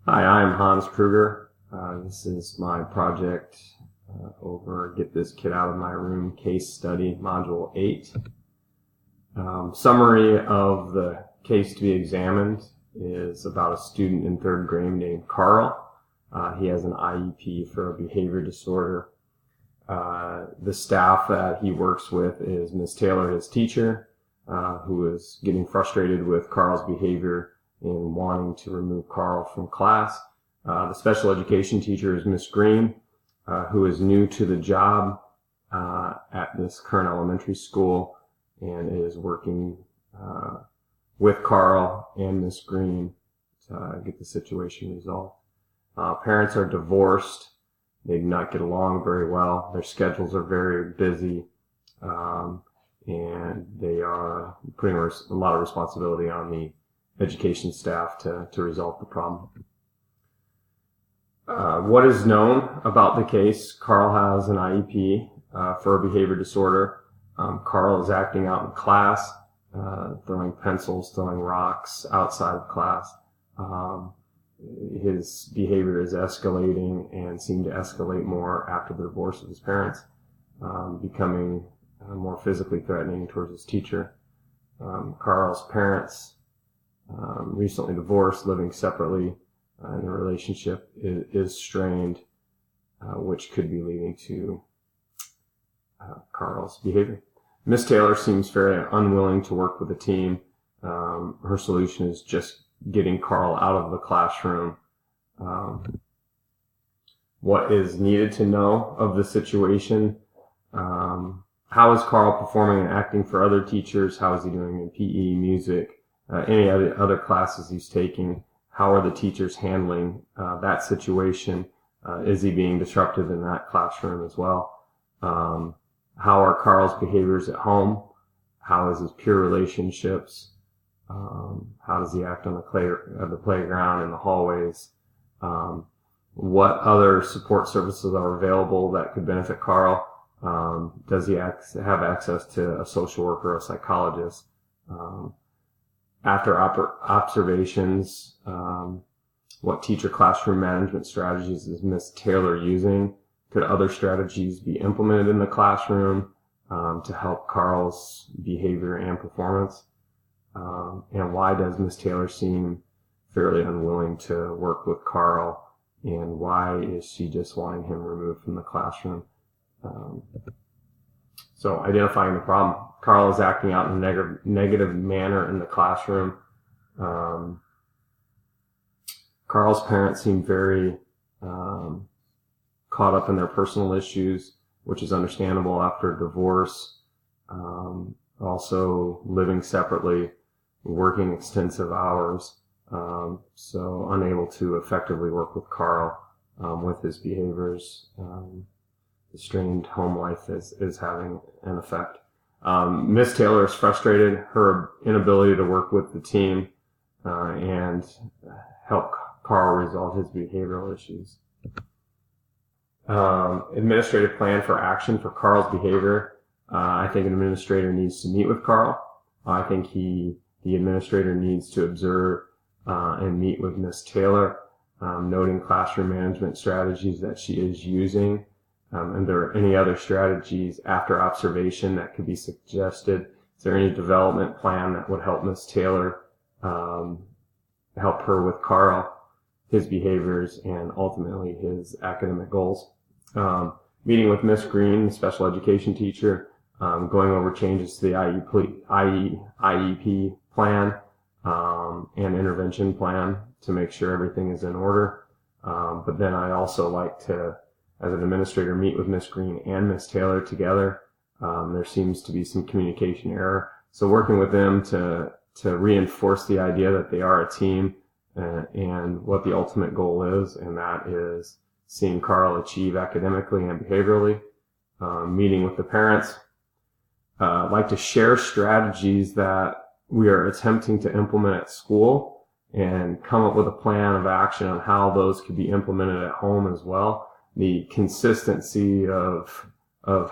Hi, I'm Hans Kruger. This is my project over Get This Kid Out of My Room case study, Module 8. Summary of the case to be examined is about a student in third grade named Carl. He has an IEP for a behavior disorder. The staff that he works with is Ms. Taylor, his teacher, who is getting frustrated with Carl's behavior in wanting to remove Carl from class. The special education teacher is Miss Green, who is new to the job at this current elementary school and is working with Carl and Miss Green to get the situation resolved. Parents are divorced. They do not get along very well. Their schedules are very busy, and they are putting a lot of responsibility on the education staff to resolve the problem. What is known about the case? Carl has an IEP for a behavior disorder. Carl is acting out in class, throwing pencils, throwing rocks outside of class. His behavior is escalating and seemed to escalate more after the divorce of his parents, becoming more physically threatening towards his teacher. Carl's parents recently divorced, living separately, and the relationship is strained, which could be leading to Carl's behavior. Miss Taylor seems very unwilling to work with the team. Her solution is just getting Carl out of the classroom. What is needed to know of the situation? How is Carl performing and acting for other teachers? How is he doing in PE, music, any other classes he's taking? How are the teachers handling that situation? Is he being disruptive in that classroom as well? How are Carl's behaviors at home? How is his peer relationships? How does he act on the playground and the hallways? What other support services are available that could benefit Carl? Does he have access to a social worker or a psychologist? After observations, what teacher classroom management strategies is Ms. Taylor using? Could other strategies be implemented in the classroom to help Carl's behavior and performance? And why does Ms. Taylor seem fairly unwilling to work with Carl? And why is she just wanting him removed from the classroom? So identifying the problem. Carl is acting out in a negative manner in the classroom. Carl's parents seem very caught up in their personal issues, which is understandable after divorce. Also living separately, working extensive hours, so unable to effectively work with Carl with his behaviors. The strained home life is having an effect. Miss Taylor is frustrated. Her inability to work with the team and help Carl resolve his behavioral issues. Administrative plan for action for Carl's behavior. I think an administrator needs to meet with Carl. I think the administrator needs to observe and meet with Miss Taylor, noting classroom management strategies that she is using. And there are any other strategies after observation that could be suggested? Is there any development plan that would help Miss Taylor help her with Carl, his behaviors, and ultimately his academic goals? Meeting with Miss Green, the special education teacher, going over changes to the IEP plan and intervention plan to make sure everything is in order. But then I also like to, as an administrator, meet with Miss Green and Miss Taylor together. There seems to be some communication error. So working with them to reinforce the idea that they are a team and what the ultimate goal is, and that is seeing Carl achieve academically and behaviorally. Meeting with the parents. Like to share strategies that we are attempting to implement at school and come up with a plan of action on how those could be implemented at home as well. The consistency of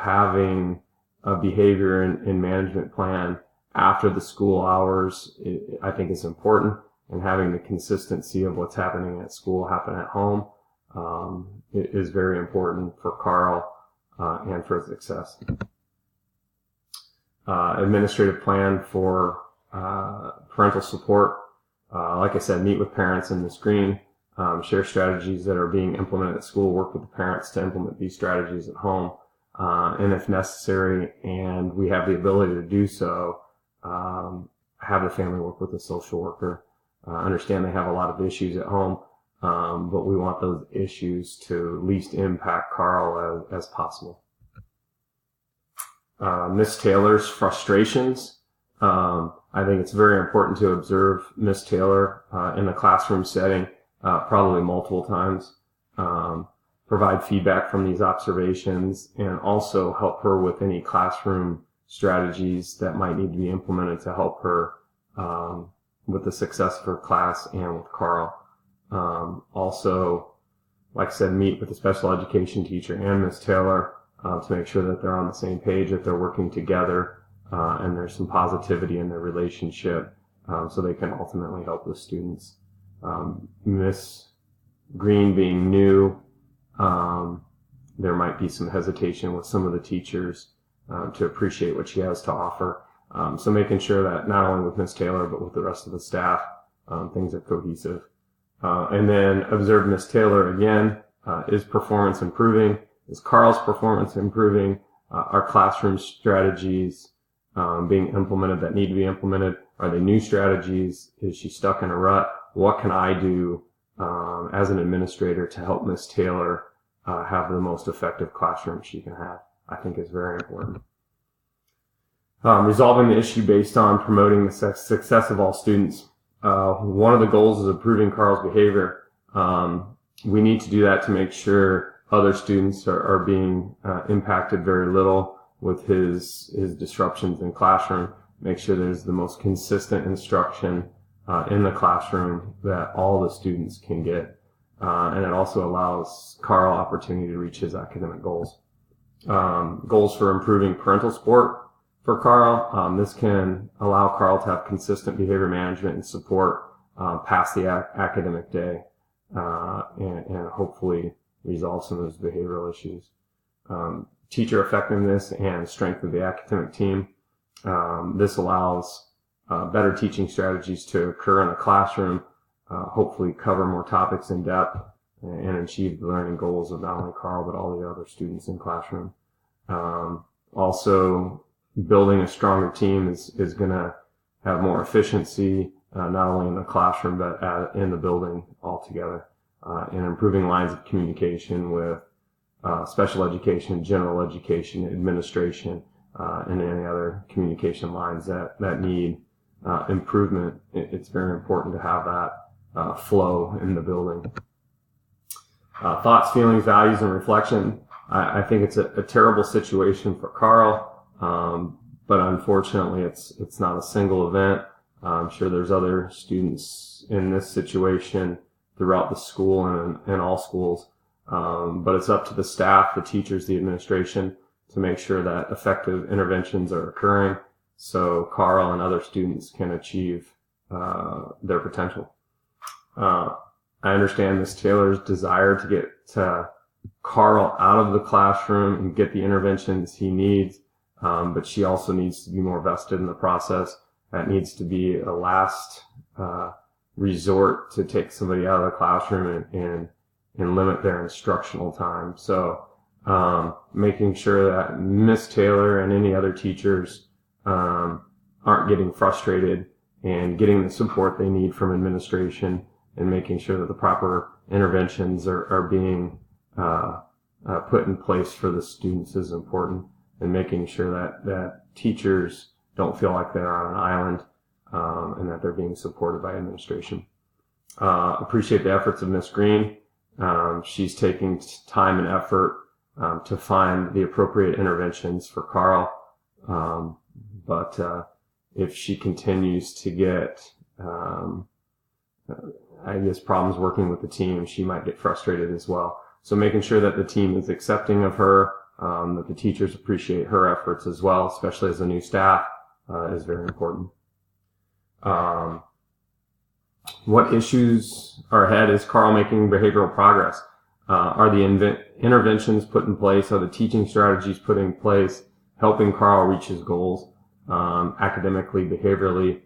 having a behavior and management plan after the school hours, I think is important. and having the consistency of what's happening at school happen at home is very important for Carl and for his success. Administrative plan for parental support. Like I said, meet with parents in Ms. Green, share strategies that are being implemented at school, work with the parents to implement these strategies at home, and if necessary, and we have the ability to do so, have the family work with a social worker. Understand they have a lot of issues at home, but we want those issues to least impact Carl as possible. Miss Taylor's frustrations. I think it's very important to observe Miss Taylor in the classroom setting, probably multiple times, provide feedback from these observations, and also help her with any classroom strategies that might need to be implemented to help her with the success of her class and with Carl. Also, like I said, meet with the special education teacher and Miss Taylor to make sure that they're on the same page, that they're working together, and there's some positivity in their relationship, so they can ultimately help the students. Miss Green being new, there might be some hesitation with some of the teachers to appreciate what she has to offer. So making sure that not only with Miss Taylor, but with the rest of the staff, things are cohesive. And then observe Miss Taylor again. Is performance improving? Is Carl's performance improving? Are classroom strategies being implemented that need to be implemented? Are they new strategies? Is she stuck in a rut? What can I do as an administrator to help Miss Taylor have the most effective classroom she can have? I think is very important. Resolving the issue based on promoting the success of all students. One of the goals is improving Carl's behavior. We need to do that to make sure other students are being impacted very little with his disruptions in classroom. Make sure there's the most consistent instruction in the classroom that all the students can get. And it also allows Carl opportunity to reach his academic goals. Goals for improving parental support for Carl. This can allow Carl to have consistent behavior management and support past the academic day, and hopefully resolve some of those behavioral issues. Teacher effectiveness and strength of the academic team. This allows better teaching strategies to occur in the classroom, hopefully cover more topics in depth, and achieve the learning goals of not only Carl but all the other students in classroom. Also, building a stronger team is going to have more efficiency, not only in the classroom but in the building altogether, and improving lines of communication with special education, general education, administration, and any other communication lines that need improvement. It's very important to have that flow in the building. Thoughts, feelings, values, and reflection. I think it's a terrible situation for Carl, but unfortunately it's not a single event. I'm sure there's other students in this situation throughout the school and all schools, but it's up to the staff, the teachers, the administration to make sure that effective interventions are occurring so Carl and other students can achieve their potential. I understand Ms. Taylor's desire to get Carl out of the classroom and get the interventions he needs, but she also needs to be more vested in the process. That needs to be a last resort to take somebody out of the classroom and limit their instructional time. So making sure that Ms. Taylor and any other teachers aren't getting frustrated and getting the support they need from administration, and making sure that the proper interventions are being put in place for the students is important, and making sure that teachers don't feel like they're on an island, and that they're being supported by administration. Appreciate the efforts of Ms. Green. She's taking time and effort to find the appropriate interventions for Carl, but if she continues to get problems working with the team, she might get frustrated as well. So making sure that the team is accepting of her, that the teachers appreciate her efforts as well, especially as a new staff, is very important. What issues are ahead? Is Carl making behavioral progress? Are the interventions put in place? Are the teaching strategies put in place helping Carl reach his goals? Academically, behaviorally,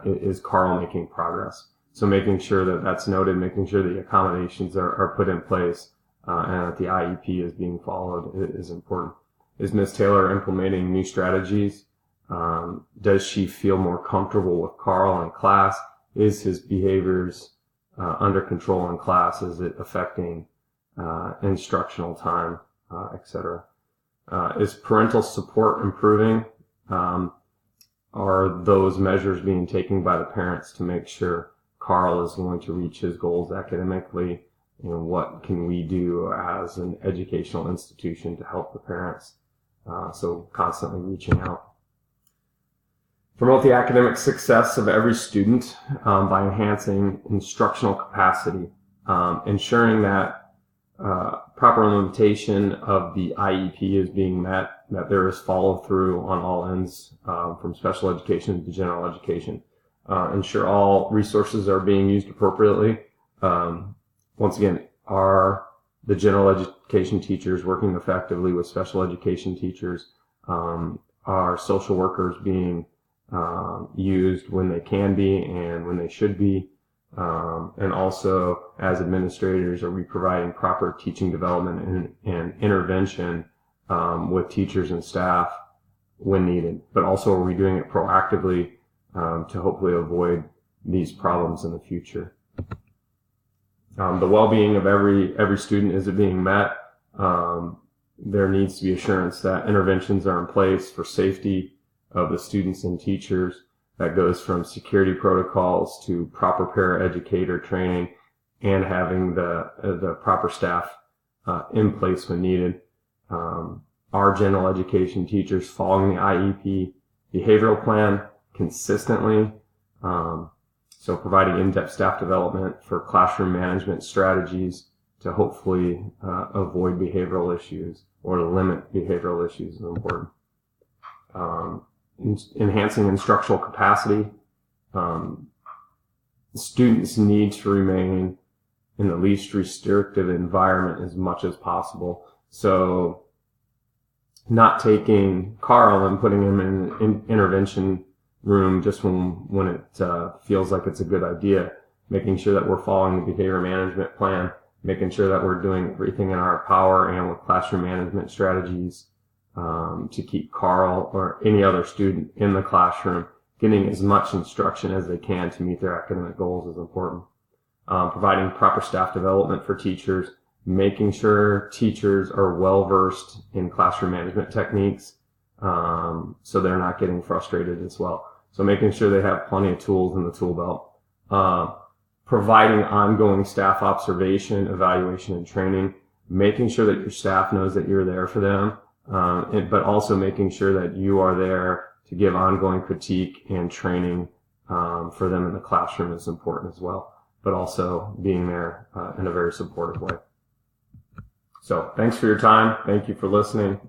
is Carl making progress? So making sure that that's noted, making sure the accommodations are put in place, and that the IEP is being followed is important. Is Ms. Taylor implementing new strategies? Does she feel more comfortable with Carl in class? Is his behaviors under control in class? Is it affecting instructional time, etc.? Is parental support improving? Are those measures being taken by the parents to make sure Carl is going to reach his goals academically? And what can we do as an educational institution to help the parents? So constantly reaching out. Promote the academic success of every student by enhancing instructional capacity, ensuring that proper implementation of the IEP is being met, that there is follow through on all ends, from special education to general education. Ensure all resources are being used appropriately. Once again, are the general education teachers working effectively with special education teachers? Are social workers being used when they can be and when they should be? And also, as administrators, are we providing proper teaching development and intervention with teachers and staff when needed? But also, are we doing it proactively to hopefully avoid these problems in the future? The well-being of every student, is it being met? There needs to be assurance that interventions are in place for safety of the students and teachers. That goes from security protocols to proper paraeducator training and having the proper staff in place when needed. Our general education teachers following the IEP behavioral plan consistently. So providing in-depth staff development for classroom management strategies to hopefully avoid behavioral issues or limit behavioral issues is important. Enhancing instructional capacity. Students need to remain in the least restrictive environment as much as possible. So not taking Carl and putting him in an intervention room just when it feels like it's a good idea, making sure that we're following the behavior management plan, making sure that we're doing everything in our power and with classroom management strategies to keep Carl or any other student in the classroom getting as much instruction as they can to meet their academic goals is important. Providing proper staff development for teachers, making sure teachers are well-versed in classroom management techniques so they're not getting frustrated as well. So making sure they have plenty of tools in the tool belt. Providing ongoing staff observation, evaluation, and training, making sure that your staff knows that you're there for them, but also making sure that you are there to give ongoing critique and training for them in the classroom is important as well, but also being there in a very supportive way. So thanks for your time. Thank you for listening.